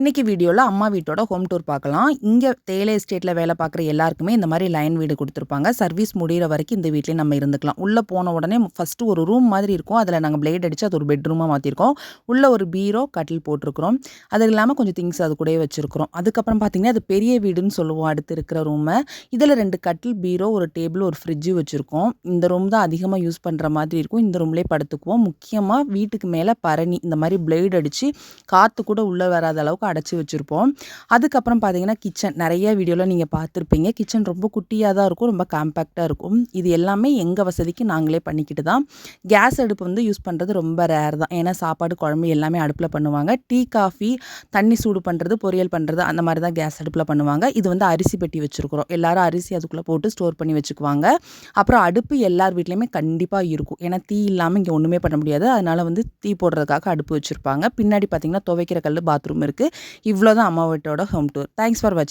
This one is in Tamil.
இன்னைக்கு வீடியோல அம்மா வீட்டோட ஹோம் டூர் பார்க்கலாம். இங்க தேயிலை எஸ்டேட்ல வேலை பார்க்குற எல்லாருக்குமே இந்த மாரி லைன் வீடு குடுத்துருப்பாங்க. சர்வீஸ் முடியிற வரைக்கும் இந்த வீட்லயே நம்ம இருந்துக்கலாம். உள்ள போன உடனே ஃபர்ஸ்ட்டு ஒரு ரூம் மாதிரி இருக்கும். அதில நாங்க பிளேட் அடிச்சு அது ஒரு பெட்ரூமா மாத்திருக்கோம். உள்ள ஒரு பீரோ, கட்டில் போட்டிருக்கிறோம். அது இல்லாம கொஞ்சம் திங்ஸ் அது கூடயே வச்சிருக்கிறோம். அதுக்கப்புறம் பார்த்தீங்கன்னா, அது பெரிய வீடுன்னு சொல்லுவோம் அடுத்து இருக்கிற ரூம. இதில 2 கட்டில், பீரோ, ஒரு டேபிள், ஒரு ஃப்ரிட்ஜ் வச்சிருக்கோம். இந்த ரூம் தான் அதிகமா யூஸ் பண்ற மாதிரி இருக்கும். இந்த ரூம்லயே படுத்துக்குவோம். முக்கியமா வீட்டுக்கு மேல பரணி இந்த மாரி பிளேட் அடிச்சு காத்து கூட உள்ள வராத அளவுக்கு அடைச்சு வச்சிருப்போம். அதுக்கப்புறம் பார்த்தீங்கன்னா, கிச்சன் நெறைய வீடியோல நீங்க பார்த்துருப்பீங்க. கிச்சன் ரொம்ப குட்டியா தான் இருக்கும். ரொம்ப காம்பேக்ட்டா இருக்கும். இது எல்லாமே எங்க வசதிக்கு நாங்களே பண்ணிக்கிட்டு தான். கேஸ் அடுப்பு வந்து யூஸ் பண்றது ரொம்ப ரேர் தான். ஏன்னா சாப்பாடு, குழம்பு எல்லாமே அடுப்புல பண்ணுவாங்க. டீ, காஃபி, தண்ணி சூடு பண்றது, பொரியல் பண்றது அந்த மாரி தான் கேஸ் அடுப்புல பண்ணுவாங்க. இது வந்து அரிசி பெட்டி வச்சிருக்கிறோம். எல்லாரும் அரிசி அதுக்குள்ள போட்டு ஸ்டோர் பண்ணி வச்சுக்குவாங்க. அப்புறம் அடுப்பு எல்லார் வீட்லயுமே கண்டிப்பா இருக்கும். ஏன்னா தீ இல்லாம இங்க ஒண்ணுமே பண்ண முடியாது. அதனால வந்து தீ போடுறதுக்காக அடுப்பு வச்சிருப்பாங்க. பின்னாடி பார்த்தீங்கன்னா, துவைக்கிற கல்லு, பாத்ரூம் இருக்கு. இவ்வளோ தான் அம்மா வீட்டோட ஹோம் டூர். தேங்க்ஸ் ஃபார் வாட்சிங்.